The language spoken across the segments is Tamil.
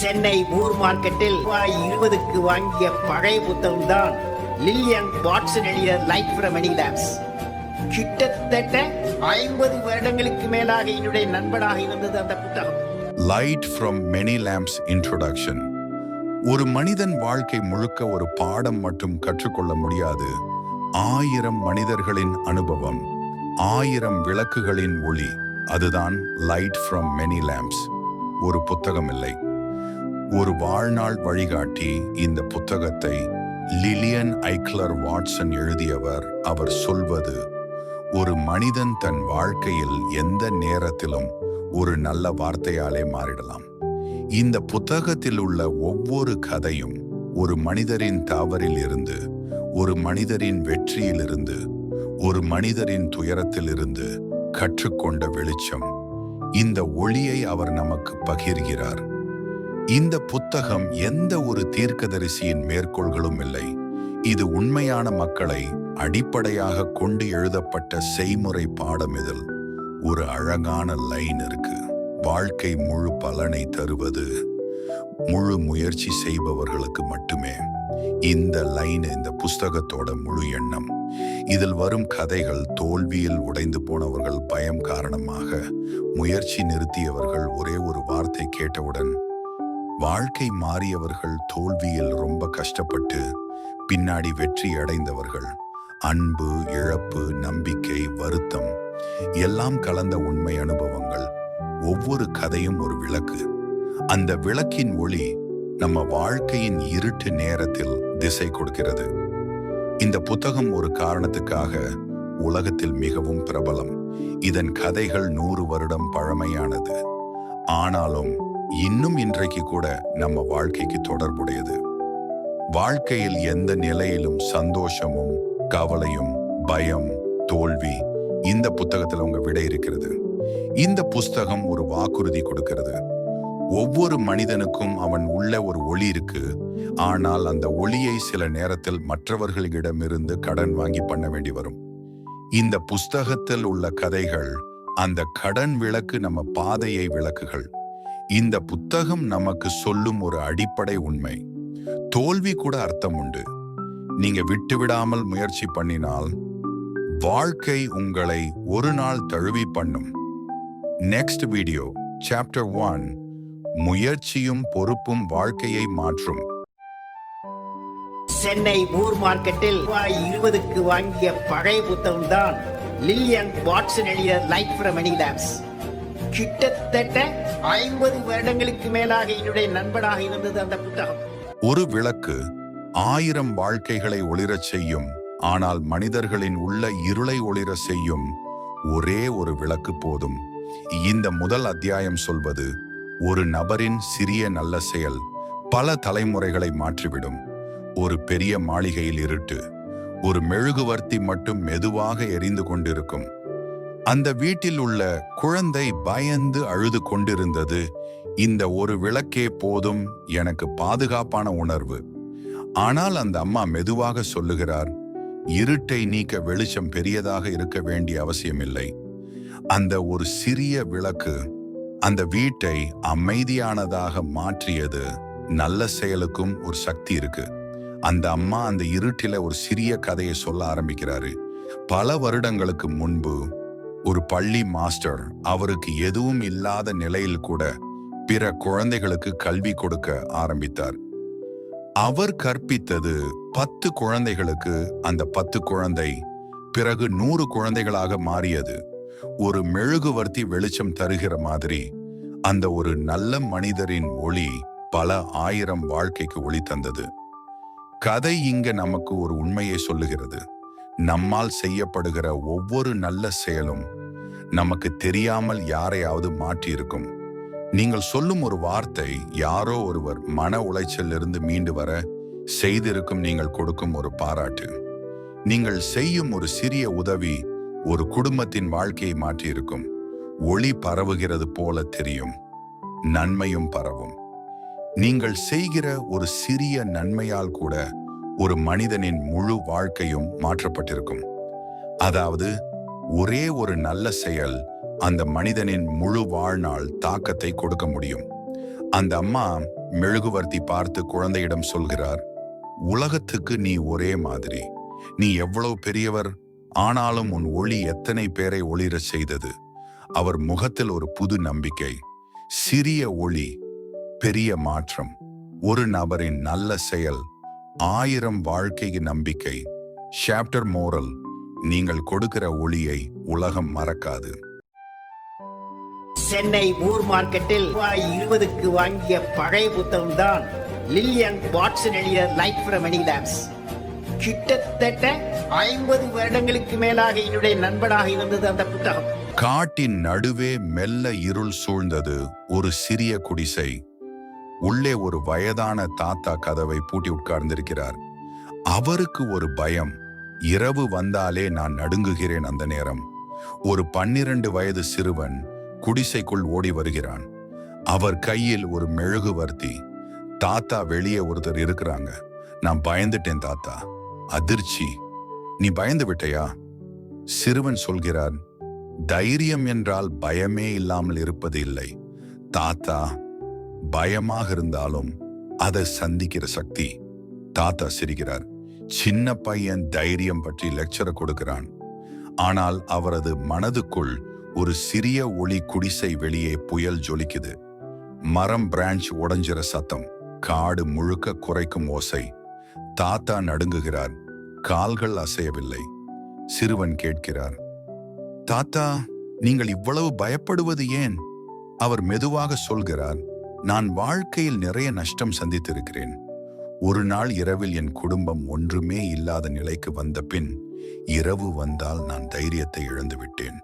சென்னை ஊர் மார்க்கெட்டில் ரூபாய் 20க்கு வாங்கிய பழைய புத்தகம் தான் லில்லியன் வாட்சன் எழுதிய லைட் ஃப்ரம் மெனி லேம்ப்ஸ். கிட்டத்தட்ட 50 வருடங்களுக்கு மேலாக என்னுடைய நண்பனாக இருந்தது அந்த புத்தகம். Light from many lamps introduction. ஒரு மனிதன் வாழ்க்கை முழுக்க ஒரு பாடம் மட்டும் கற்றுக்கொள்ள முடியாது. 1000 மனிதர்களின் அனுபவம், 1000 விளக்குகளின் ஒளி. அதுதான் லைட் ஃப்ரம் மெனி லேம்ப்ஸ். ஒரு புத்தகம் இல்லை, ஒரு வாழ்நாள் வழிகாட்டி. இந்த புத்தகத்தை லில்லியன் ஐக்லர் வாட்சன் எழுதியவர். அவர் சொல்வது, ஒரு மனிதன் தன் வாழ்க்கையில் எந்த நேரத்திலும் ஒரு நல்ல வார்த்தையாலே மாறிடலாம். இந்த புத்தகத்தில் உள்ள ஒவ்வொரு கதையும் ஒரு மனிதரின் தவறில் இருந்து, ஒரு மனிதரின் வெற்றியிலிருந்து, ஒரு மனிதரின் துயரத்திலிருந்து கற்றுக்கொண்ட வெளிச்சம். இந்த ஒளியை அவர் நமக்கு பகிர்கிறார். இந்த புத்தகம் எந்த ஒரு தீர்க்கதரிசியின் மேற்கோள்களும் இல்லை. இது உண்மையான மக்களை அடிப்படையாக கொண்டு எழுதப்பட்ட செய்முறை பாடம். இதில் ஒரு அழகான லைன் இருக்கு. வாழ்க்கை முழு பலனை தருவது முழு முயற்சி செய்பவர்களுக்கு மட்டுமே. இந்த லைன் இந்த புஸ்தகத்தோட முழு எண்ணம். இதில் வரும் கதைகள் தோல்வியில் உடைந்து போனவர்கள், பயம் காரணமாக முயற்சி நிறுத்தியவர்கள், ஒரே ஒரு வார்த்தை கேட்டவுடன் வாழ்க்கை மாறியவர்கள், தோல்வியில் ரொம்ப கஷ்டப்பட்டு பின்னாடி வெற்றி அடைந்தவர்கள், அன்பு, இழப்பு, நம்பிக்கை, வருத்தம் எல்லாம் கலந்த உண்மை அனுபவங்கள். ஒவ்வொரு கதையும் ஒரு விளக்கு. அந்த விளக்கின் ஒளி நம்ம வாழ்க்கையின் இருட்டு நேரத்தில் திசை கொடுக்கிறது. இந்த புத்தகம் ஒரு காரணத்துக்காக உலகத்தில் மிகவும் பிரபலம். இதன் கதைகள் 100 வருடம் பழமையானது. ஆனாலும் இன்னும் இன்றைக்கு கூட நம்ம வாழ்க்கைக்கு தொடர்புடையது. வாழ்க்கையில் எந்த நிலையிலும் சந்தோஷமும் கவலையும் பயம் தோல்வி, இந்த புத்தகத்தில் உங்க விடை இருக்கிறது. இந்த புஸ்தகம் ஒரு வாக்குறுதி கொடுக்கிறது. ஒவ்வொரு மனிதனுக்கும் அவன் உள்ள ஒரு ஒளி இருக்கு. ஆனால் அந்த ஒளியை சில நேரத்தில் மற்றவர்களிடமிருந்து கடன் வாங்கி பண்ண வேண்டி வரும். இந்த புஸ்தகத்தில் உள்ள கதைகள் அந்த கடன் விளக்கு, நம்ம பாதையை விளக்குகள். இந்த புத்தகம் நமக்கு சொல்லும் ஒரு அடிப்படை உண்மை. தோல்வி கூட அர்த்தம் உண்டு. நீங்க விட்டுவிடாமல் முயற்சி பண்ணினால் வாழ்க்கை உங்களை ஒரு நாள் தழுவி பண்ணும். நெக்ஸ்ட் வீடியோ, சாப்டர் 1, முயற்சியும் பொறுப்பும் வாழ்க்கையை மாற்றும். சென்னை ஊர் மார்க்கெட்டில் ரூபாய் 20க்கு வாங்கிய பழைய புத்தகம் தான் லில்லியன் வாட்சன் எழுதிய லைட் ஃப்ரம் மெனி லேம்ப்ஸ். கிட்டத்தட்ட 50 வருடங்களுக்கு மேலாக என்னுடைய நண்பனாக இருந்தது அந்த புத்தகம். ஒரு விளக்கு 1000 வாழ்க்கைகளை ஒளிரச் செய்யும். ஆனால் மனிதர்களின் உள்ள இருளை ஒளிர செய்யும் ஒரே ஒரு விளக்கு போதும். இந்த முதல் அத்தியாயம் சொல்வது, ஒரு நபரின் சிறிய நல்ல செயல் பல தலைமுறைகளை மாற்றிவிடும். ஒரு பெரிய மாளிகையில் இருட்டு, ஒரு மெழுகுவர்த்தி மட்டும் மெதுவாக எரிந்து கொண்டிருக்கும். அந்த வீட்டில் உள்ள குழந்தை பயந்து அழுது கொண்டிருந்தது. இந்த ஒரு விளக்கே போதும் எனக்கு பாதுகாப்பான உணர்வு. ஆனால் அந்த அம்மா மெதுவாக சொல்லுகிறார், இருட்டை நீக்க வெளிச்சம் பெரியதாக இருக்க வேண்டிய அவசியமில்லை. அந்த ஒரு சிறிய விளக்கு அந்த வீட்டை அமைதியானதாக மாற்றியது. நல்ல செயலுக்கும் ஒரு சக்தி இருக்கு. அந்த அம்மா அந்த இருட்டில ஒரு சிறிய கதையை சொல்ல ஆரம்பிக்கிறாரு. பல வருடங்களுக்கு முன்பு ஒரு பள்ளி மாஸ்டர் அவருக்கு எதுவும் இல்லாத நிலையில் கூட பிற குழந்தைகளுக்கு கல்வி கொடுக்க ஆரம்பித்தார். அவர் கற்பித்தது 10 குழந்தைகளுக்கு. அந்த 10 குழந்தை பிறகு 100 குழந்தைகளாக மாறியது. ஒரு மெழுகுவர்த்தி வெளிச்சம் தருகிற மாதிரி அந்த ஒரு நல்ல மனிதரின் ஒளி பல 1000 வாழ்க்கைக்கு ஒளி தந்தது. கதை இங்க நமக்கு ஒரு உண்மையை சொல்லுகிறது. நம்மால் செய்யப்படுகிற ஒவ்வொரு நல்ல செயலும் நமக்கு தெரியாமல் யாரையாவது மாற்றியிருக்கும். நீங்கள் சொல்லும் ஒரு வார்த்தை யாரோ ஒருவர் மன உளைச்சலிருந்து மீண்டு வர செய்திருக்கும். நீங்கள் கொடுக்கும் ஒரு பாராட்டு, நீங்கள் செய்யும் ஒரு சிறிய உதவி ஒரு குடும்பத்தின் வாழ்க்கையை மாற்றியிருக்கும். ஒளி பரவுகிறது போல தெரியும், நன்மையும் பரவும். நீங்கள் செய்கிற ஒரு சிறிய நன்மையால் கூட ஒரு மனிதனின் முழு வாழ்க்கையும் மாற்றப்பட்டிருக்கும். அதாவது ஒரே ஒரு நல்ல செயல் அந்த மனிதனின் முழு வாழ்நாள் தாக்கத்தை கொடுக்க முடியும். அந்த அம்மா மெழுகுவர்த்தி பார்த்து குழந்தையிடம் சொல்கிறார், உலகத்துக்கு நீ ஒரே மாதிரி. நீ எவ்வளவு பெரியவர், ஆனாலும் உன் ஒளி எத்தனை பேரை ஒளிரச் செய்தது. அவர் முகத்தில் ஒரு புது நம்பிக்கை. சிறிய ஒளி, பெரிய மாற்றம். ஒரு நபரின் நல்ல செயல் 1000 வாழ்க்கைக்கு நம்பிக்கை. சாப்டர் மோரல்: நீங்கள் கொடுக்கிற ஒளியை உலகம் மறக்காது. சென்னை ஊர் மார்க்கெட்டில் ரூபாய் 20க்கு வாங்கிய பழைய புத்தகம் தான் லில்லியன் வாட்சன் எழுதிய லைட் ஃப்ரம் மெனி லேம்ப்ஸ். கிட்டத்தட்ட 50 வருடங்களுக்கு மேலாக என்னுடைய நண்பனாக இருந்தது அந்த புத்தகம். காட்டின் நடுவே மெல்ல இருள் சூழ்ந்தது ஒரு சிறிய குடிசை. உள்ளே ஒரு வயதான தாத்தா கதவை பூட்டி உட்கார்ந்திருக்கிறார். அவருக்கு ஒரு பயம். இரவு வந்தாலே நான் நடுங்குகிறேன். அந்த நேரம் ஒரு 12 வயது சிறுவன் குடிசைக்குள் ஓடி வருகிறான். அவர் கையில் ஒரு மெழுகுவர்த்தி. தாத்தா, வெளியே ஒருத்தர் இருக்கிறாங்க. நான் பயந்துட்டேன் தாத்தா. அதிர்ச்சி. நீ பயந்து விட்டையா? சிறுவன் சொல்கிறார், தைரியம் என்றால் பயமே இல்லாமல் இருப்பது இல்லை தாத்தா. பயமாக இருந்தாலும் அதை சந்திக்கிற சக்தி. தாத்தா சிரிக்கிறார். சின்ன பையன் தைரியம் பற்றி லெக்சரை கொடுக்கிறான். ஆனால் அவரது மனதுக்குள் ஒரு சிறிய ஒளி. குடிசை வெளியே புயல் ஜொலிக்குது. மரம் பிரான்ச் உடைஞ்சிற சத்தம். காடு முழுக்க குறைக்கும் ஓசை. தாத்தா நடுங்குகிறார். கால்கள் அசையவில்லை. சிறுவன் கேட்கிறார், தாத்தா, நீங்கள் இவ்வளவு பயப்படுவது ஏன்? அவர் மெதுவாக சொல்கிறார், நான் வாழ்க்கையில் நிறைய நஷ்டம் சந்தித்திருக்கிறேன். ஒரு நாள் இரவில் என் குடும்பம் ஒன்றுமே இல்லாத நிலைக்கு வந்த பின் இரவு வந்தால் நான் தைரியத்தை இழந்து விட்டேன்.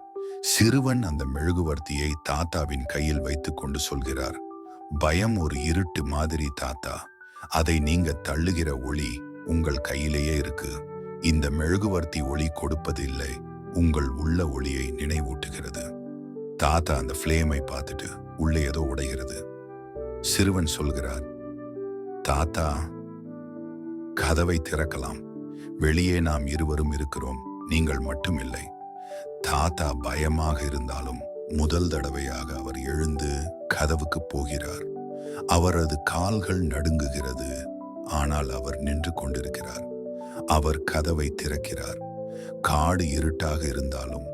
சிறுவன் அந்த மெழுகுவர்த்தியை தாத்தாவின் கையில் வைத்துக் கொண்டு சொல்கிறார், பயம் ஒரு இருட்டு மாதிரி தாத்தா. அதை நீங்க தள்ளுகிற ஒளி உங்கள் கையிலேயே இருக்கு. இந்த மெழுகுவர்த்தி ஒளி கொடுப்பது இல்லை, உங்கள் உள்ள ஒளியை நினைவூட்டுகிறது. தாத்தா அந்த ஃப்ளேமை பார்த்துட்டு உள்ளே ஏதோ உடைகிறது. சிறுவன் சொல்கிறார், தாத்தா, கதவை திறக்கலாம். வெளியே நாம் இருவரும் இருக்கிறோம், நீங்கள் மட்டும் இல்லை. தாத்தா பயமாக இருந்தாலும் முதல் தடவையாக அவர் எழுந்து கதவுக்கு போகிறார். அவரது கால்கள் நடுங்குகிறது. ஆனால் அவர் நின்று கொண்டிருக்கிறார். அவர் கதவை திறக்கிறார். காடு இருட்டாக இருந்தாலும்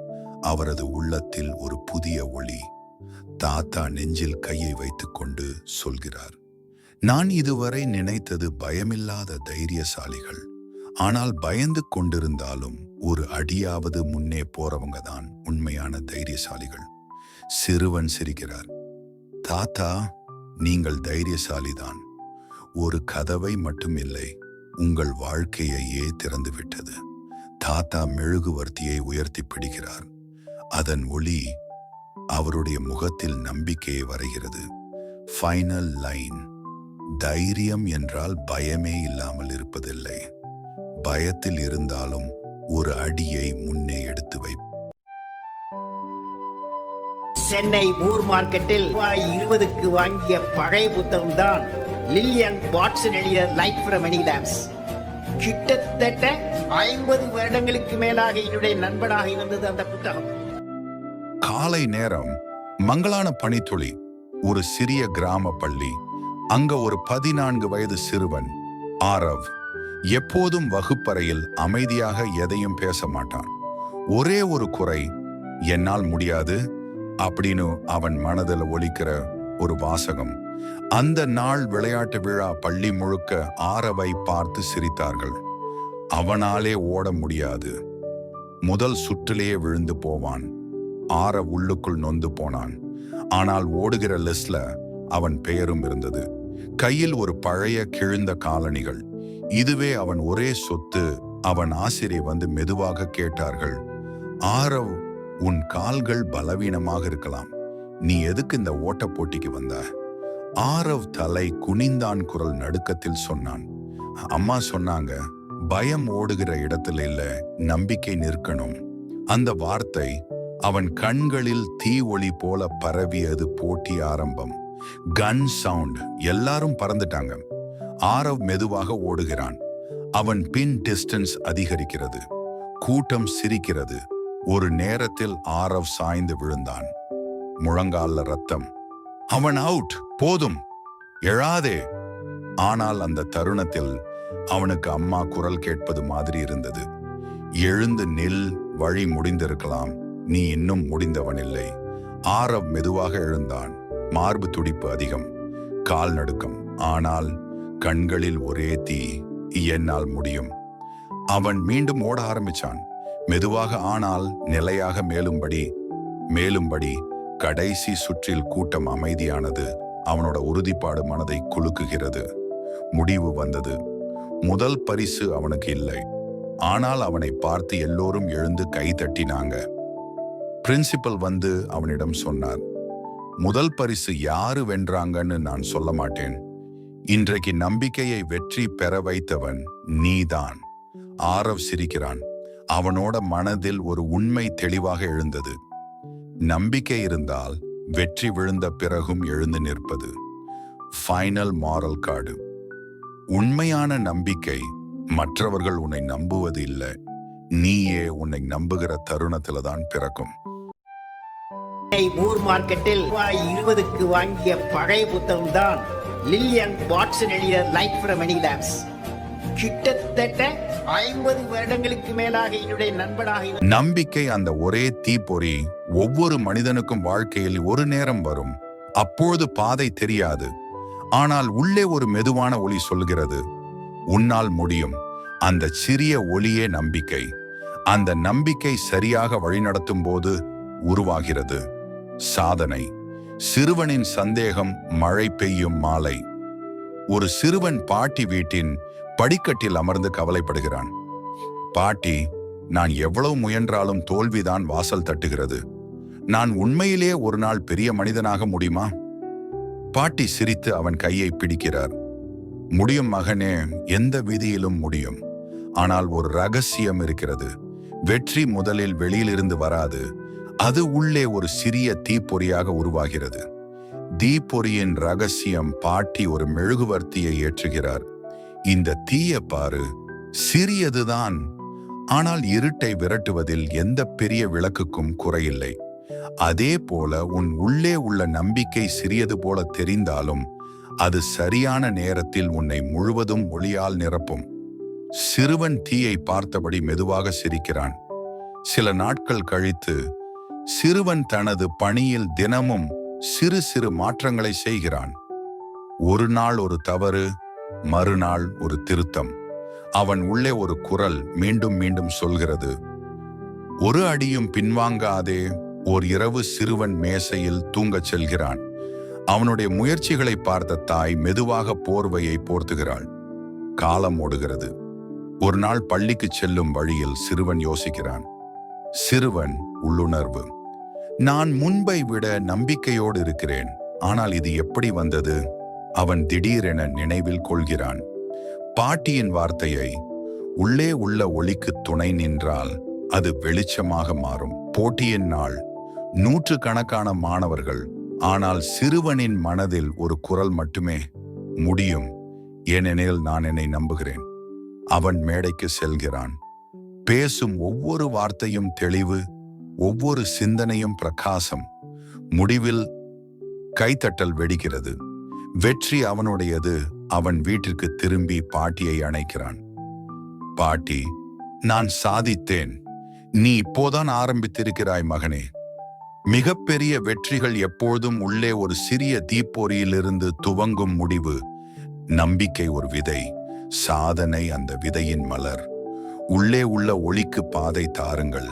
அவரது உள்ளத்தில் ஒரு புதிய ஒளி. தாத்தா நெஞ்சில் கையை வைத்துக்கொண்டு சொல்கிறார், நான் இதுவரை நினைத்தது பயமில்லாத தைரியசாலிகள். ஆனால் பயந்து கொண்டிருந்தாலும் ஒரு அடியாவது முன்னே போறவங்க தான் உண்மையான தைரியசாலிகள். சிறுவன் சிரிக்கிறார். தாத்தா, நீங்கள் தைரியசாலிதான். ஒரு கதவை மட்டும் இல்லை, உங்கள் வாழ்க்கையையே திறந்து விட்டது. தாத்தா மெழுகுவர்த்தியை உயர்த்தி பிடிக்கிறார். அதன் ஒளி அவருடைய முகத்தில் நம்பிக்கையை வரைகிறது. ஃபைனல் லைன்: தைரியம் என்றால் பயமே இல்லாமல் இருப்பதில்லை, பயத்தில் இருந்தாலும் ஒரு அடியை முன்னே எடுத்து வை. சென்னை ஊர் மார்க்கெட்டில் ரூபாய் 20க்கு வாங்கிய பழைய புத்தகம் தான் லில்லியன் வாட்சன் எழுதிய லைட் ஃப்ரம் மெனி லேம்ப்ஸ். கிட்டத்தட்ட 50 வருடங்களுக்கு மேலாக என்னுடைய நண்பனாக இருந்தது அந்த புத்தகம். காலை நேரம், மங்களான பனித்துளி. ஒரு சிறிய கிராம பள்ளி. அங்க ஒரு 14 வயது சிறுவன் ஆரவ். எப்போதும் வகுப்பறையில் அமைதியாக எதையும் பேச மாட்டான். ஒரே ஒரு குறை, என்னால் முடியாது அப்படின்னு அவன் மனதில் ஒலிக்கிற ஒரு வாசகம். அந்த நாள் விளையாட்டு விழா பள்ளி முழுக்க ஆரவை பார்த்து சிரித்தார்கள். அவனாலே ஓட முடியாது, முதல் சுற்றிலேயே விழுந்து போவான். ஆரவ் உள்ளுக்குள் நொந்து போனான். ஆனால் ஓடுகிற லிஸ்ட்ல அவன் பெயரும் இருந்தது. கையில் ஒரு பழைய கிழிந்த காலணிகள். இதுவே அவன் ஒரே சொத்து. அவன் ஆசிரியர் வந்து மெதுவாக கேட்டார்கள், ஆரவ், உன் கால்கள் பலவீனமாக இருக்கலாம், நீ எதுக்கு இந்த ஓட்ட போட்டிக்கு வந்த? ஆரவ் தலை குனிந்தான். குரல் நடுக்கத்தில் சொன்னான், அம்மா சொன்னாங்க, பயம் ஓடுகிற இடத்துல இல்ல, நம்பிக்கை நிற்கணும். அந்த வார்த்தை அவன் கண்களில் தீ ஒளி போல பரவியது. போட்டி ஆரம்பம். கன் சவுண்ட். எல்லாரும் பறந்துட்டாங்க. ஆரவ் மெதுவாக ஓடுகிறான். அவன் பின் டிஸ்டன்ஸ் அதிகரிக்கிறது. கூட்டம் சிரிக்கிறது. ஒரு நேரத்தில் ஆரவ் சாய்ந்து விழுந்தான். முழங்கால ரத்தம். அவன் அவுட். போதும், எழாதே. ஆனால் அந்த தருணத்தில் அவனுக்கு அம்மா குரல் கேட்பது மாதிரி இருந்தது. எழுந்து நில், வழி முடிந்திருக்கலாம், நீ இன்னும் முடிந்தவனில்லை. ஆரவ் மெதுவாக எழுந்தான். மார்பு துடிப்பு அதிகம், கால் நடுக்கம், ஆனால் கண்களில் ஒரே தீ. என்னால் முடியும். அவன் மீண்டும் ஓட ஆரம்பிச்சான். மெதுவாக, ஆனால் நிலையாக. மேலும்படி கடைசி சுற்றில் கூட்டம் அமைதியானது. அவனோட உறுதிப்பாடு மனதை குலுக்குகிறது. முடிவு வந்தது. முதல் பரிசு அவனுக்கு இல்லை. ஆனால் அவனை பார்த்து எல்லோரும் எழுந்து கை தட்டினாங்க. பிரின்சிபல் வந்து அவனிடம் சொன்னார், முதல் பரிசு யாரு வென்றாங்கன்னு நான் சொல்ல மாட்டேன். இன்றைக்கு நம்பிக்கையை வெற்றி பெற வைத்தவன் நீதான். ஆரவ் சிரிக்கிறான். அவனோட மனதில் ஒரு உண்மை தெளிவாக எழுந்தது. நம்பிக்கை இருந்தால் வெற்றி விழுந்த பிறகும் எழுந்து நிற்பது. Final moral card. உண்மையான நம்பிக்கை மற்றவர்கள் உன்னை நம்புவது இல்லை, நீயே உன்னை நம்புகிற தருணத்துல தான் பிறக்கும். மூர் மார்க்கெட்டில் ரூபாய் 20க்கு வாங்கிய பழைய புத்தகம் தான் லில்லியன் வாட்சன் எழுதிய லைஃப் ஃப்ரம் மெனி லேம்ஸ். கிட்டத்தட்ட 50 வருடங்களுக்கு மேலாக என்னுடைய நண்பனாக. நம்பிக்கை அந்த ஒரே தீப்பொறி. ஒவ்வொரு மனிதனுக்கும் வாழ்க்கையில் ஒரு நேரம் வரும், அப்பொழுது பாதை தெரியாது. ஆனால் உள்ளே ஒரு மெதுவான ஒலி சொல்கிறது, உன்னால் முடியும். அந்த சிறிய ஒலியே நம்பிக்கை. அந்த நம்பிக்கை சரியாக வழிநடத்தும் போது உருவாகிறது சாதனை. சிறுவனின் சந்தேகம். மழை பெய்யும் மாலை. ஒரு சிறுவன் பாட்டி வீட்டின் படிக்கட்டில் அமர்ந்து கவலைப்படுகிறான். பாட்டி, நான் எவ்வளவு முயன்றாலும் தோல்விதான் வாசல் தட்டுகிறது. நான் உண்மையிலே ஒரு நாள் பெரிய மனிதனாக முடியுமா? பாட்டி சிரித்து அவன் கையை பிடிக்கிறார். முடியும் மகனே, எந்த விதியிலும் முடியும். ஆனால் ஒரு ரகசியம் இருக்கிறது. வெற்றி முதலில் வெளியிலிருந்து வராது, அது உள்ளே ஒரு சிறிய தீப்பொறியாக உருவாகிறது. தீப்பொறியின் ரகசியம். பாட்டி ஒரு மெழுகுவர்த்தியை ஏற்றுகிறார். இந்த தீய பாரு, சிறியதுதான், ஆனால் இருட்டை விரட்டுவதில் எந்த பெரிய விளக்குக்கும் குறையில்லை. அதே போல உன் உள்ளே உள்ள நம்பிக்கை சிறியது போல தெரிந்தாலும் அது சரியான நேரத்தில் உன்னை முழுவதும் ஒளியால் நிரப்பும். சிறுவன் தீயை பார்த்தபடி மெதுவாக சிரிக்கிறான். சில நாட்கள் கழித்து சிறுவன் தனது பணியில் தினமும் சிறு சிறு மாற்றங்களை செய்கிறான். ஒரு நாள் ஒரு தவறு, மறுநாள் ஒரு திருத்தம். அவன் உள்ளே ஒரு குரல் மீண்டும் மீண்டும் சொல்கிறது, ஒரு அடியும் பின்வாங்காதே. ஓர் இரவு சிறுவன் மேசையில் தூங்கச் செல்கிறான். அவனுடைய முயற்சிகளை பார்த்த தாய் மெதுவாக போர்வையை போர்த்துகிறாள். காலம் ஓடுகிறது. ஒரு நாள் பள்ளிக்கு செல்லும் வழியில் சிறுவன் யோசிக்கிறான். சிறுவன் உள்ளுணர்வு. நான் முன்பை விட நம்பிக்கையோடு இருக்கிறேன், ஆனால் இது எப்படி வந்தது? அவன் திடீரென நினைவில் கொள்கிறான் பாட்டியின் வார்த்தையை, உள்ளே உள்ள ஒளிக்கு துணை நின்றால் அது வெளிச்சமாக மாறும். போட்டியின் நாள். நூற்றுக்கணக்கான மாணவர்கள். ஆனால் சிறுவனின் மனதில் ஒரு குரல் மட்டுமே, முடியும், ஏனெனில் நான் என்னை நம்புகிறேன். அவன் மேடைக்கு செல்கிறான். பேசும் ஒவ்வொரு வார்த்தையும் தெளிவு, ஒவ்வொரு சிந்தனையும் பிரகாசம். முடிவில் கைத்தட்டல் வெடிக்கிறது. வெற்றி அவனுடையது. அவன் வீட்டிற்கு திரும்பி பாட்டியை அணைக்கிறான். பாட்டி, நான் சாதித்தேன். நீ இப்போதான் ஆரம்பித்திருக்கிறாய் மகனே. மிகப்பெரிய வெற்றிகள் எப்போதும் உள்ளே ஒரு சிறிய தீப்பொறியிலிருந்து துவங்கும். முடிவு நம்பிக்கை ஒரு விதை, சாதனை அந்த விதையின் மலர். உள்ளே உள்ள ஒளிக்கு பாதை தாருங்கள்.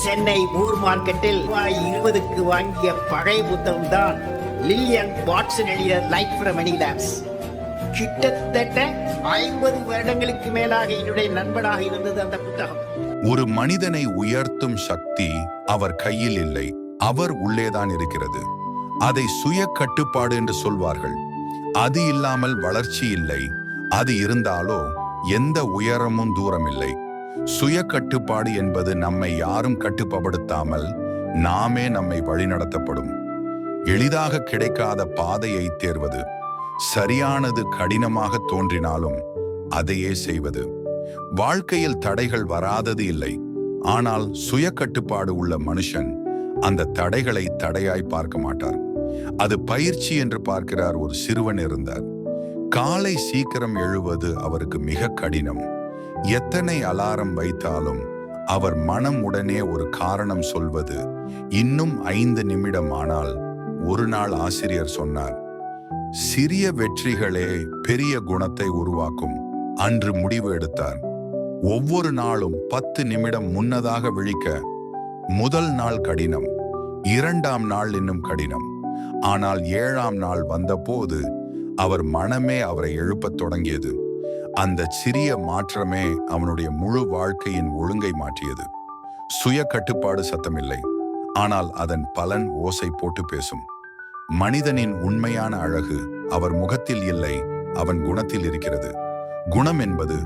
சென்னை மூர் மார்க்கெட்டில் ரூபாய் 20க்கு வாங்கிய பழைய புத்தகம் தான் லில்லியன் வாட்சன் எழுதிய லைஃப் ஃப்ரம் மெனி லேம்ஸ். கிட்டத்தட்ட 50 வருடங்களுக்கு மேலாக என்னுடைய நண்பனாக இருந்தது அந்த புத்தகம். ஒரு மனிதனை உயர்த்தும் சக்தி அவர் கையில் இல்லை, அவர் உள்ளேதான் இருக்கிறது. அதை சுய கட்டுப்பாடு என்று சொல்வார்கள். அது இல்லாமல் வளர்ச்சி இல்லை. அது இருந்தாலோ எந்த உயரமும் தூரம் இல்லை. சுய கட்டுப்பாடு என்பது நம்மை யாரும் கட்டுப்படுத்தாமல் நாமே நம்மை வழிநடத்தப்படும். எளிதாக கிடைக்காத பாதையை தேர்வது. சரியானது கடினமாக தோன்றினாலும் அதையே செய்வது. வாழ்க்கையில் தடைகள் வராதது இல்லை. ஆனால் சுய கட்டுப்பாடு உள்ள மனுஷன் அந்த தடைகளை தடையாய் பார்க்க மாட்டார். அது பயிற்சி என்று பார்க்கிறார். ஒரு சிறுவன் இருந்தார். காலை சீக்கிரம் எழுவது அவருக்கு மிக கடினம். எத்தனை அலாரம் வைத்தாலும் அவர் மனம் உடனே ஒரு காரணம் சொல்வது, இன்னும் 5 நிமிடம் ஆனால். ஒரு நாள் ஆசிரியர் சொன்னார், சிறிய வெற்றிகளே பெரிய குணத்தை உருவாக்கும். அன்று முடிவு எடுத்தார். ஒவ்வொரு நாளும் 10 நிமிடம் முன்னதாக விழிக்க. முதல் நாள் கடினம், 2ஆம் நாள் இன்னும் கடினம். ஆனால் 7ஆம் நாள் வந்தபோது அவர் மனமே அவரை எழுப்பத் தொடங்கியது. அந்த சிறிய மாற்றமே அவனுடைய முழு வாழ்க்கையின் ஒழுங்கை மாற்றியது. சுய கட்டுப்பாடு சத்தமில்லை, ஆனால் அதன் பலன் ஓசை போட்டு பேசும். மனிதனின் உண்மையான அழகு அவர் முகத்தில் இல்லை, அவன் குணத்தில் இருக்கிறது. குணம் என்பது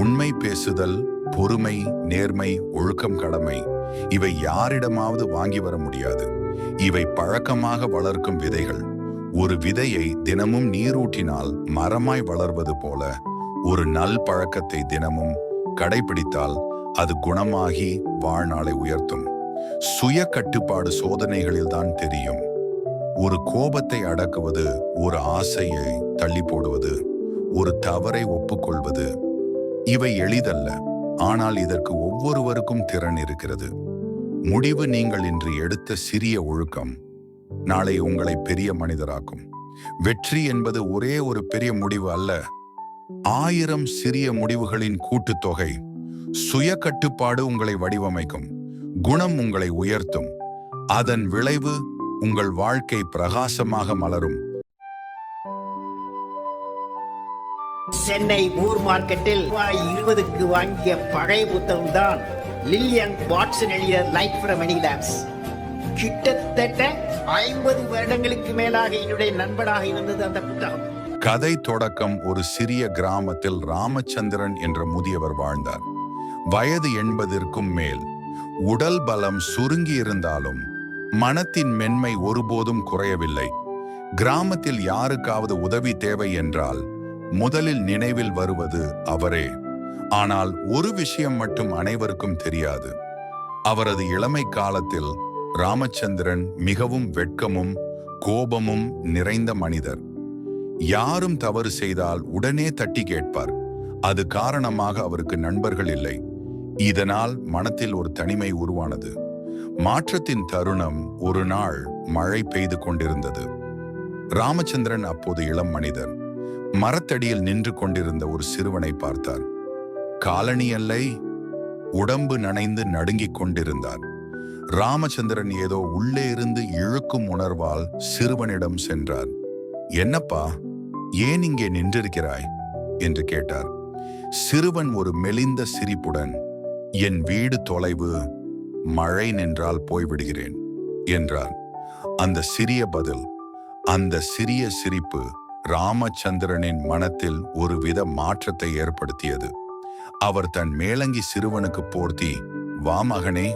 உண்மை பேசுதல், பொறுமை, நேர்மை, ஒழுக்கம், கடமை. இவை யாரிடமாவது வாங்கி வர முடியாது. இவை பழக்கமாக வளர்க்கும் விதைகள். ஒரு விதையை தினமும் நீரூட்டினால் மரமாய் வளர்வது போல ஒரு நல் பழக்கத்தை தினமும் கடைபிடித்தால் அது குணமாகி வாழ்நாளை உயர்த்தும். சுய கட்டுப்பாடு சோதனைகளில் தான் தெரியும். ஒரு கோபத்தை அடக்குவது, ஒரு ஆசையை தள்ளி போடுவது, ஒரு தவறை ஒப்புக்கொள்வது. இவை எளிதல்ல, ஆனால் இதற்கு ஒவ்வொருவருக்கும் திறன் இருக்கிறது. முடிவு நீங்கள் இன்று எடுத்த சிறிய ஒழுக்கம் நாளை உங்களை பெரிய மனிதராக்கும். வெற்றி என்பது ஒரே ஒரு பெரிய முடிவு அல்ல, 1000 சிறிய முடிவுகளின் கூட்டுத்தொகை. சுய கட்டுப்பாடு உங்களை வடிவமைக்கும், குணம் உங்களை உயர்த்தும். அதன் விளைவு உங்கள் வாழ்க்கை பிரகாசமாக மலரும். சென்னை மூர் மார்க்கெட்டில் ரூபாய் 20க்கு வாங்கிய பழைய புத்தகம் தான் லில்லியன் வாட்சன் எழுதிய லைஃப் ஃப்ரம் மெனி லேம்ப்ஸ். கிட்டத்தட்ட 50 வருடங்களுக்கு மேலாக என்னுடைய நண்பனாக இருந்தது அந்த புத்தகம். கதை தொடக்கம். ஒரு சிறிய கிராமத்தில் ராமச்சந்திரன் என்ற முதியவர் வாழ்ந்தார். வயது 80க்கும் மேல். உடல் பலம் சுருங்கி இருந்தாலும் மனத்தின் மென்மை ஒருபோதும் குறையவில்லை. கிராமத்தில் யாருக்காவது உதவி தேவை என்றால் முதலில் நினைவில் வருவது அவரே. ஆனால் ஒரு விஷயம் மட்டும் அனைவருக்கும் தெரியாது. அவரது இளமை காலத்தில் ராமச்சந்திரன் மிகவும் வெட்கமும் கோபமும் நிறைந்த மனிதர். யாரும் தவறு செய்தால் உடனே தட்டி கேட்பார். அது காரணமாக அவருக்கு நண்பர்கள் இல்லை. இதனால் மனத்தில் ஒரு தனிமை உருவானது. மாற்றத்தின் தருணம். ஒரு நாள் மழை பெய்து கொண்டிருந்தது. ராமச்சந்திரன் அப்போது இளம் மனிதர். மரத்தடியில் நின்று கொண்டிருந்த ஒரு சிறுவனை பார்த்தார். காலணி அல்லை, உடம்பு நனைந்து நடுங்கிக் கொண்டிருந்தார். ராமச்சந்திரன் ஏதோ உள்ளே இருந்து இழுக்கும் உணர்வால் சிறுவனிடம் சென்றார். என்னப்பா, ஏன் இங்கே நின்றிருக்கிறாய் என்று கேட்டார். சிறுவன் ஒரு மெலிந்த சிரிப்புடன், என் வீடு தொலைவு, மழை நின்றால் போய்விடுகிறேன் என்றார். அந்த சிறிய பதில், அந்த சிறிய சிரிப்பு ராமச்சந்திரனின் மனத்தில் ஒருவித மாற்றத்தை ஏற்படுத்தியது. அவர் தன் மேலங்கி சிறுவனுக்கு போர்த்தி, வா மகனே,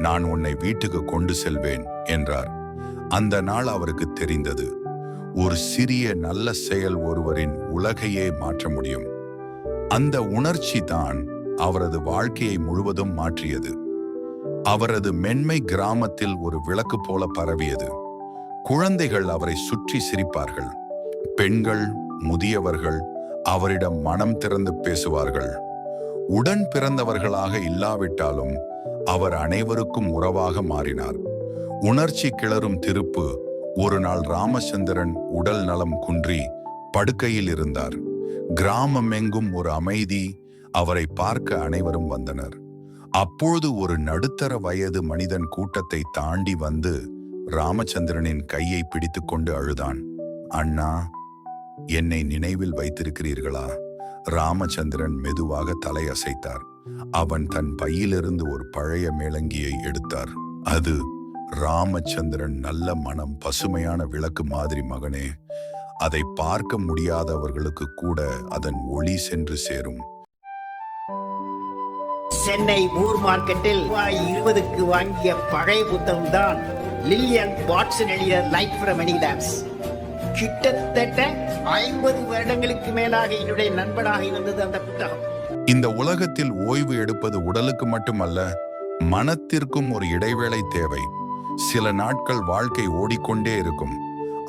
நான் உன்னை வீட்டுக்கு கொண்டு செல்வேன் என்றார். அந்த நாள் அவருக்கு தெரிந்தது, ஒரு சிறிய நல்ல செயல் ஒருவரின் உலகையே மாற்ற முடியும். அந்த உணர்ச்சி தான் அவரது வாழ்க்கையை முழுவதும் மாற்றியது. அவரது மென்மை கிராமத்தில் ஒரு விளக்கு போல பரவியது. குழந்தைகள் அவரை சுற்றி சிரிப்பார்கள். பெண்கள், முதியவர்கள் அவரிடம் மனம் திறந்து பேசுவார்கள். உடன் பிறந்தவர்களாக இல்லாவிட்டாலும் அவர் அனைவருக்கும் உறவாக மாறினார். உணர்ச்சி கிளறும் திருப்பு. ஒரு நாள் ராமச்சந்திரன் உடல் நலம் குன்றி படுக்கையில் இருந்தார். கிராமம் எங்கும் ஒரு அமைதி. அவரை பார்க்க அனைவரும் வந்தனர். அப்பொழுது ஒரு நடுத்தர வயது மனிதன் கூட்டத்தை தாண்டி வந்து ராமச்சந்திரனின் கையை பிடித்து கொண்டு அழுதான். அண்ணா, என்னை நினைவில் வைத்திருக்கிறீர்களா? ராமச்சந்திரன் மெதுவாக தலையசைத்தார். அவன் தன் பையிலிருந்து ஒரு பழைய மேலங்கியை எடுத்தார். அது ராமச்சந்திரன் நல்ல மனம், பசுமையான விளக்கு மாதிரி மகனே. அதை பார்க்க முடியாதவர்களுக்கு கூட அதன் ஒளி சென்று சேரும். சென்னை மூர் மார்க்கெட்டில் ரூபாய் 20க்கு வாங்கிய பழைய புத்தகம் தான் லில்லியன் வாட்சன் எழுதிய லைஃப் ஃப்ரம் மெனி லேம்ப்ஸ். கிட்டத்தட்ட 50 வருடங்களுக்கு மேலாக என்னுடைய நண்பனாக இருந்தது அந்த புத்தகம். இந்த உலகத்தில் ஓய்வு எடுப்பது உடலுக்கு மட்டுமல்ல, மனத்திற்கும் ஒரு இடைவேளை தேவை. சில நாட்கள் வாழ்க்கை ஓடிக்கொண்டே இருக்கும்.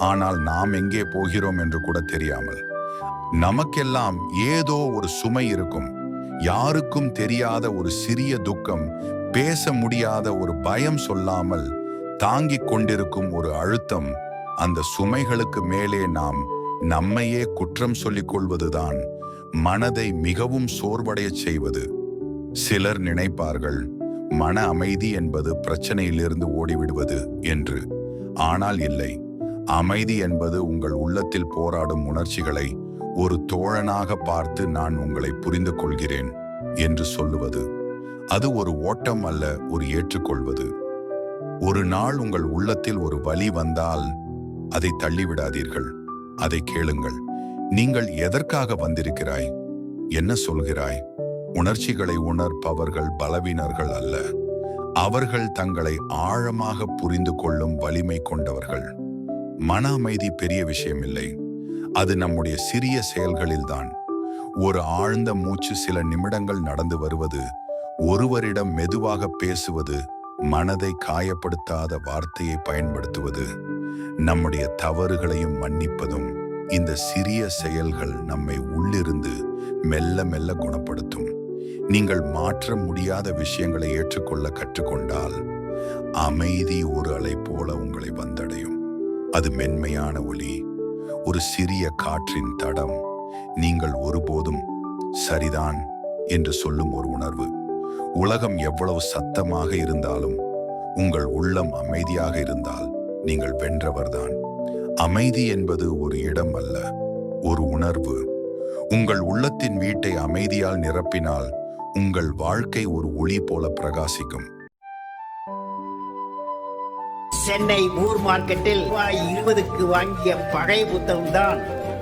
ஆனால் நாம் எங்கே போகிறோம் என்று கூட தெரியாமல். நமக்கெல்லாம் ஏதோ ஒரு சுமை இருக்கும், யாருக்கும் தெரியாத ஒரு சிறிய துக்கம், பேச முடியாத ஒரு பயம், சொல்லாமல் தாங்கிக் கொண்டிருக்கும் ஒரு அழுத்தம். அந்த சுமைகளுக்கு மேலே நாம் நம்மையே குற்றம் சொல்லிக் கொள்வதுதான் மனதை மிகவும் சோர்வடையச் செய்வது. சிலர் நினைப்பார்கள், மன அமைதி என்பது பிரச்சனையிலிருந்து ஓடிவிடுவது என்று. ஆனால் இல்லை, அமைதி என்பது உங்கள் உள்ளத்தில் போராடும் உணர்ச்சிகளை ஒரு தோழனாக பார்த்து நான் உங்களை புரிந்து கொள்கிறேன் என்று சொல்லுவது. அது ஒரு ஓட்டம் அல்ல, ஒரு ஏற்றுக்கொள்வது. ஒரு நாள் உங்கள் உள்ளத்தில் ஒரு வலி வந்தால் அதை தள்ளிவிடாதீர்கள், அதை கேளுங்கள். நீங்கள் எதற்காக வந்திருக்கிறாய்? என்ன சொல்கிறாய்? உணர்ச்சிகளை உணர்ப்பவர்கள் பலவீனர்கள் அல்ல, அவர்கள் தங்களை ஆழமாக புரிந்து கொள்ளும் வலிமை கொண்டவர்கள். மன அமைதி பெரிய விஷயமில்லை, அது நம்முடைய சிறிய செயல்களில்தான். ஒரு ஆழ்ந்த மூச்சு, சில நிமிடங்கள் நடந்து வருவது, ஒருவரிடம் மெதுவாக பேசுவது, மனதை காயப்படுத்தாத வார்த்தையை பயன்படுத்துவது, நம்முடைய தவறுகளையும் மன்னிப்பதும். இந்த சிறிய செயல்கள் நம்மை உள்ளிருந்து மெல்ல மெல்ல குணப்படுத்தும். நீங்கள் மாற்ற முடியாத விஷயங்களை ஏற்றுக்கொள்ள கற்றுக்கொண்டால் அமைதி ஒரு அலை போல உங்களை வந்தடையும். அது மென்மையான ஒலி, ஒரு சிறிய காற்றின் தடம், நீங்கள் ஒருபோதும் சரிதான் என்று சொல்லும் ஒரு உணர்வு. உலகம் எவ்வளவு சத்தமாக இருந்தாலும் உங்கள் உள்ளம் அமைதியாக இருந்தால் நீங்கள் வென்றவர்தான். அமைதி என்பது ஒரு இடம் அல்ல, ஒரு உணர்வு. உங்கள் உள்ளத்தின் வீட்டை அமைதியால் நிரப்பினால் உங்கள் வாழ்க்கை ஒரு ஒளி போல பிரகாசிக்கும். சென்னை மூர் மார்க்கெட்டில் ரூபாய் 20க்கு வாங்கிய பழைய புத்தகம்தான்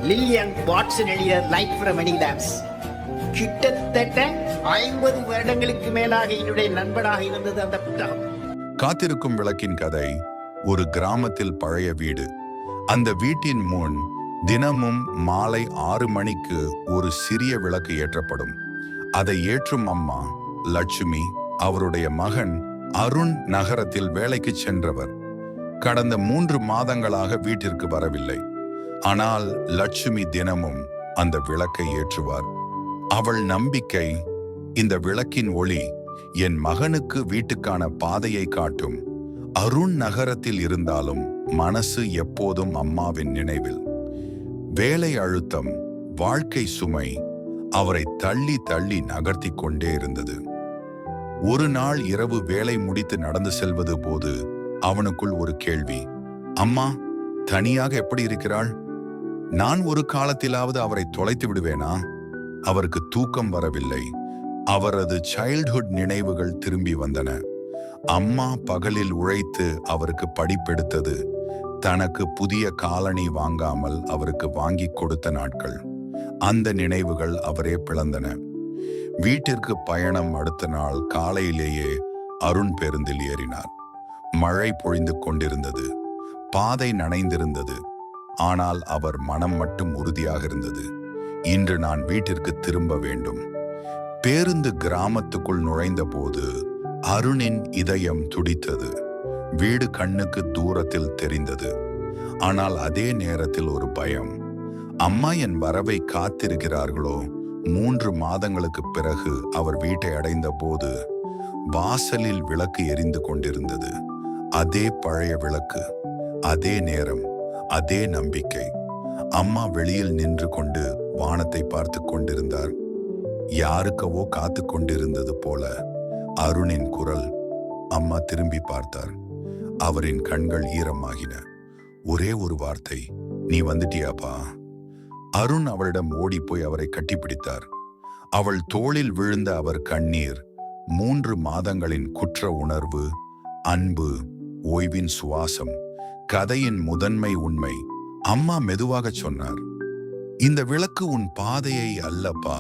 லில்லியன் வாட்சன் எழுதிய லைஃப் ஃப்ரம் மெனி லேம்ப்ஸ். கிட்டத்தட்ட 50 வருடங்களுக்கு மேலாக என்னுடைய நண்பனாக இருந்தது அந்த புத்தகம். காத்திருக்கும் விளக்கின் கதை. ஒரு கிராமத்தில் பழைய வீடு. அந்த வீட்டின் முன் தினமும் மாலை 6 மணிக்கு ஒரு சிறிய விளக்கு ஏற்றப்படும். அதை ஏற்றும் அம்மா லட்சுமி, அவருடைய மகன் அருண் நகரத்தில் வேலைக்கு சென்றவர். கடந்த 3 மாதங்களாக வீட்டிற்கு வரவில்லை. ஆனால் லட்சுமி தினமும் அந்த விளக்கை ஏற்றுவார். அவள் நம்பிக்கை, இந்த விளக்கின் ஒளி என் மகனுக்கு வீட்டுக்கான பாதையை காட்டும். அருண் நகரத்தில் இருந்தாலும் மனசு எப்போதும் அம்மாவின் நினைவில். வேலை அழுத்தம், வாழ்க்கை சுமை அவரை தள்ளி தள்ளி நகர்த்தி கொண்டே இருந்தது. ஒரு நாள் இரவு வேலை முடித்து நடந்து செல்வது போது அவனுக்குள் ஒரு கேள்வி. அம்மா தனியாக எப்படி இருக்கிறாள்? நான் ஒரு காலத்திலாவது அவரை தொலைத்து விடுவேனா? அவருக்கு தூக்கம் வரவில்லை. அவரது சைல்ட்ஹுட் நினைவுகள் திரும்பி வந்தன. அம்மா பகலில் உழைத்து அவருக்கு படிப்பெடுத்தது, தனக்கு புதிய காலணி வாங்காமல் அவருக்கு வாங்கி கொடுத்த நாட்கள். அந்த நினைவுகள் அவரே பிளந்தன. வீட்டிற்கு பயணம். அடுத்த நாள் காலையிலேயே அருண் பேருந்தில் ஏறினார். மழை பொழிந்து கொண்டிருந்தது, பாதை நனைந்திருந்தது. ஆனால் அவர் மனம் மட்டும் உறுதியாக இருந்தது. இன்று நான் வீட்டிற்கு திரும்ப வேண்டும். பேருந்து கிராமத்துக்குள் நுழைந்த போது அருணின் இதயம் துடித்தது. வீடு கண்ணுக்கு தூரத்தில் தெரிந்தது. ஆனால் அதே நேரத்தில் ஒரு பயம். அம்மா என் வரவை காத்திருக்கிறார்களோ? 3 மாதங்களுக்கு பிறகு அவர் வீட்டை அடைந்த போது வாசலில் விளக்கு எரிந்து கொண்டிருந்தது. அதே பழைய விளக்கு, அதே நேரம், அதே நம்பிக்கை. அம்மா வெளியில் நின்று கொண்டு வானத்தை பார்த்து கொண்டிருந்தார். யாருக்கவோ காத்து கொண்டிருந்தது போல அருணின் குரல். அம்மா திரும்பி பார்த்தார். அவரின் கண்கள் ஈரமாகின. ஒரே ஒரு வார்த்தை, நீ வந்துட்டியாப்பா? அருண் அவளிடம் ஓடிப்போய் அவரை கட்டிப்பிடித்தார். அவள் தோளில் விழுந்த அவர் கண்ணீர், 3 மாதங்களின் குற்ற உணர்வு, அன்பு, ஓய்வின் சுவாசம், கதையின் முதன்மை உண்மை. அம்மா மெதுவாக சொன்னார், இந்த விளக்கு உன் பாதையை அல்லப்பா,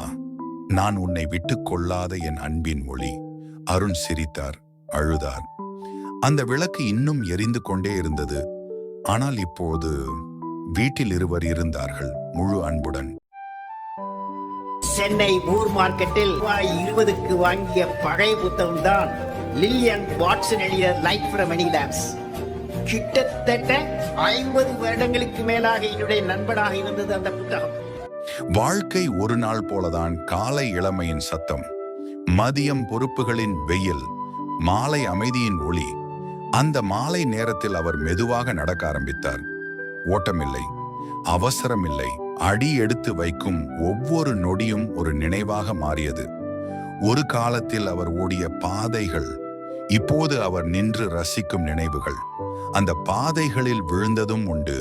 நான் உன்னை விட்டு கொள்ளாத என் அன்பின் ஒளி. அருண் சிரித்தார், அழுதார். அந்த விளக்கு இன்னும் எரிந்து கொண்டே இருந்தது. ஆனால் இப்போது வீட்டில் இருவர் இருந்தார்கள், முழு அன்புடன். சென்னை மூர் மார்க்கெட்டில் ரூபாய் 20க்கு வாங்கிய பழைய புத்தகம்தான் லில்லியன் வாட்சன் எழுதிய லைஃப் ஃப்ரம் மெனி லேம்ப்ஸ். கிட்டத்தட்ட 50 வருடங்களுக்கு மேலாக என்னுடைய நண்பனாக இருந்தது அந்த புத்தகம். வாழ்க்கை ஒரு நாள் போலதான். காலை இளமையின் சத்தம், மதியம் பொறுப்புகளின் வெயில், மாலை அமைதியின் ஒளி. அந்த மாலை நேரத்தில் அவர் மெதுவாக நடக்க ஆரம்பித்தார். ஓட்டமில்லை, அவசரமில்லை. அடி எடுத்து வைக்கும் ஒவ்வொரு நொடியும் ஒரு நினைவாக மாறியது. ஒரு காலத்தில் அவர் ஓடிய பாதைகள், இப்போது அவர் நின்று ரசிக்கும் நினைவுகள். அந்த பாதைகளில் விழுந்ததும் உண்டு,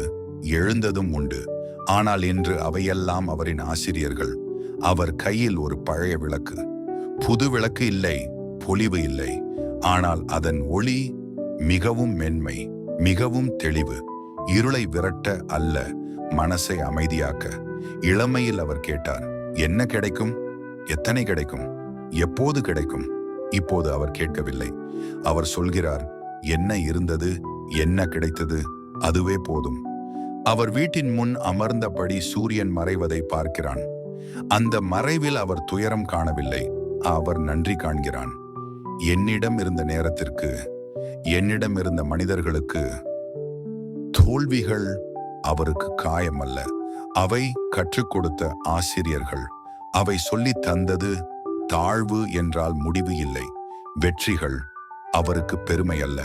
எழுந்ததும் உண்டு. ஆனால் இன்று அவையெல்லாம் அவரின் ஆசிரியர்கள். அவர் கையில் ஒரு பழைய விளக்கு. புது விளக்கு இல்லை, பொலிவு இல்லை. ஆனால் அதன் ஒளி மிகவும் மென்மை, மிகவும் தெளிவு. இருளை விரட்ட அல்ல, மனசை அமைதியாக்க. இளமையில் அவர் கேட்டார், என்ன கிடைக்கும்? எத்தனை கிடைக்கும்? எப்போது கிடைக்கும்? இப்போது அவர் கேட்கவில்லை. அவர் சொல்கிறார், என்ன இருந்தது, என்ன கிடைத்தது, அதுவே போதும். அவர் வீட்டின் முன் அமர்ந்தபடி சூரியன் மறைவதை பார்க்கிறான். அந்த மறைவில் அவர் துயரம் காணவில்லை, அவர் நன்றி காண்கிறான். என்னிடம் இருந்த நேரத்திற்கு, என்னிடம் இருந்த மனிதர்களுக்கு. தோல்விகள் அவருக்கு காயம் அல்ல, அவை கற்றுக் கொடுத்த ஆசிரியர்கள். அவை சொல்லித் தந்தது, தாழ்வு என்றால் முடிவு இல்லை. வெற்றிகள் அவருக்கு பெருமை அல்ல,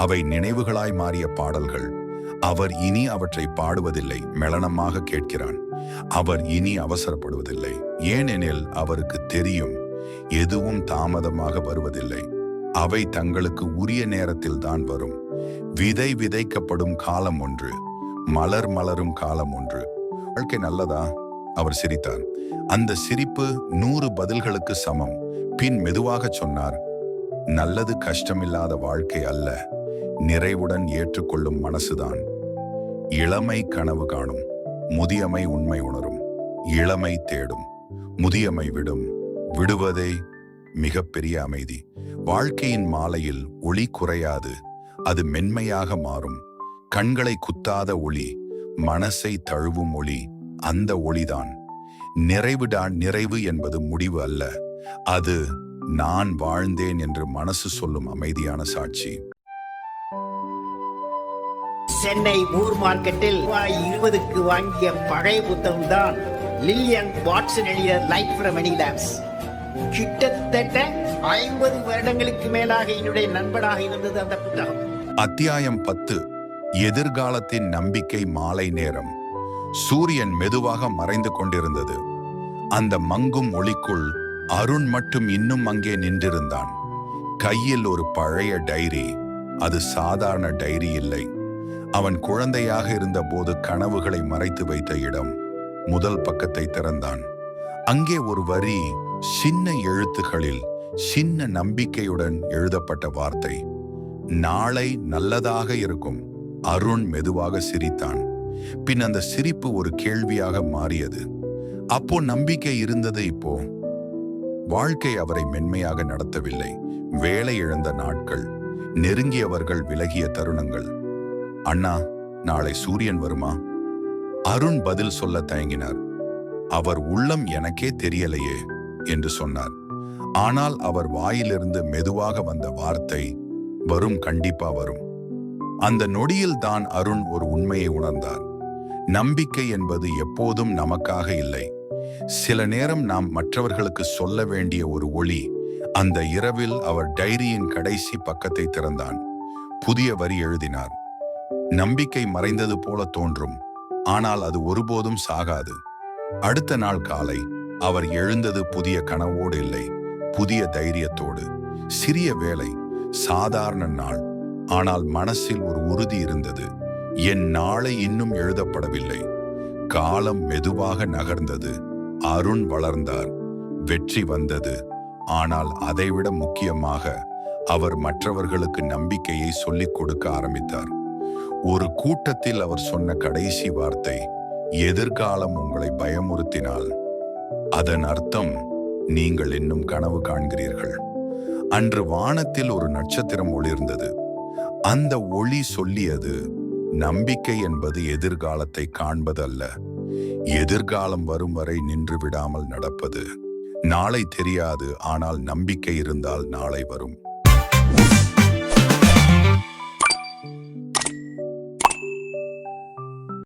அவை நினைவுகளாய் மாறிய பாடல்கள். அவர் இனி அவற்றை பாடுவதில்லை, மெளனமாக கேட்கிறான். அவர் இனி அவசரப்படுவதில்லை, ஏனெனில் அவருக்கு தெரியும், எதுவும் தாமதமாக வருவதில்லை. அவை தங்களுக்கு உரிய நேரத்தில் தான் வரும். விதை விதைக்கப்படும் காலம் ஒன்று, மலர் மலரும் காலம் ஒன்று. வாழ்க்கை நல்லதா? அவர் சிரித்தார். அந்த சிரிப்பு 100 பதில்களுக்கு சமம். பின் மெதுவாக சொன்னார், நல்லது கஷ்டமில்லாத வாழ்க்கை அல்ல, நிறைவுடன் ஏற்றுக்கொள்ளும் மனசுதான். இளமை கனவு காணும், முதியமை உண்மை உணரும். இளமை தேடும், முதியமை விடும். விடுவதே மிகப்பெரிய அமைதி. வாழ்க்கையின் மாலையில் ஒளி குறையாது, அது மென்மையாக மாறும். கண்களை குத்தாத ஒளி, மனசை தழுவும் ஒளி. அந்த ஒளிதான் நிறைவுதான். நிறைவு என்பது முடிவு அல்ல, அது நான் வாழ்ந்தேன் என்று மனசு சொல்லும் அமைதியான சாட்சி. சென்னை ஊர் மார்க்கெட்டில் ரூபாய் 20க்கு வாங்கிய பழைய புத்தகம் தான் லில்லியன் வாட்சன் எழுதிய லைட் ஃப்ரம் மெனி லேம்ப்ஸ். கிட்டத்தட்ட 50 வருடங்களுக்கு மேலாக என்னுடைய நண்பனாக இருந்தது அந்த புத்தகம். அத்தியாயம் 10. எதிர்காலத்தின் நம்பிக்கை. மாலை நேரம். சூரியன் மெதுவாக மறைந்து கொண்டிருந்தது. அந்த மங்கும் ஒளிக்குள் அருண் மட்டும் இன்னும் அங்கே நின்றிருந்தான். கையில் ஒரு பழைய டைரி. அது சாதாரண டைரி இல்லை. அவன் குழந்தையாக இருந்தபோது கனவுகளை மறைத்து வைத்த இடம். முதல் பக்கத்தை திறந்தான். அங்கே ஒரு வரி, சின்ன எழுத்துகளில், சின்ன நம்பிக்கையுடன் எழுதப்பட்ட வார்த்தை, நாளை நல்லதாக இருக்கும். அருண் மெதுவாக சிரித்தான். பின் அந்த சிரிப்பு ஒரு கேள்வியாக மாறியது. அப்போ நம்பிக்கை இருந்தது. இப்போ வாழ்க்கை அவரை மென்மையாக நடத்தவில்லை. வேலை இழந்த நாட்கள், நெருங்கியவர்கள் விலகிய தருணங்கள். அண்ணா, நாளை சூரியன் வருமா? அருண் பதில் சொல்ல தயங்கினார். அவர் உள்ளம் எனக்கே தெரியலையே என்று சொன்னார். ஆனால் அவர் வாயிலிருந்து மெதுவாக வந்த வார்த்தை, வரும், கண்டிப்பா வரும். அந்த நொடியில் தான் அருண் ஒரு உண்மையை உணர்ந்தார். நம்பிக்கை என்பது எப்போதும் நமக்காக இல்லை. சில நேரம் நாம் மற்றவர்களுக்கு சொல்ல வேண்டிய ஒரு ஒளி. அந்த இரவில் அவர் டைரியின் கடைசி பக்கத்தை திறந்தான். புதிய வரி எழுதினார். நம்பிக்கை மறைந்தது போல தோன்றும், ஆனால் அது ஒருபோதும் சாகாது. அடுத்த நாள் காலை அவர் எழுந்தது புதிய கனவோடு இல்லை, புதிய தைரியத்தோடு. சிறிய வேலை, சாதாரண நாள். ஆனால் மனசில் ஒரு உறுதி இருந்தது. என் நாளை இன்னும் எழுதப்படவில்லை. காலம் மெதுவாக நகர்ந்தது. அருண் வளர்ந்தார். வெற்றி வந்தது. ஆனால் அதைவிட முக்கியமாக அவர் மற்றவர்களுக்கு நம்பிக்கையை சொல்லிக் கொடுக்க ஆரம்பித்தார். ஒரு கூட்டத்தில் அவர் சொன்ன கடைசி வார்த்தை, எதிர்காலம் உங்களை பயமுறுத்தினால் அதன் அர்த்தம் நீங்கள் இன்னும் கனவு காண்கிறீர்கள். அன்று வானத்தில் ஒரு நட்சத்திரம் ஒளிர்ந்தது. அந்த ஒளி சொல்லியது, நம்பிக்கை என்பது எதிர்காலத்தை காண்பதல்ல, எதிர்காலம் வரும் வரை நின்று விடாமல் நடப்பது. நாளை தெரியாது, ஆனால் நம்பிக்கை இருந்தால் நாளை வரும்.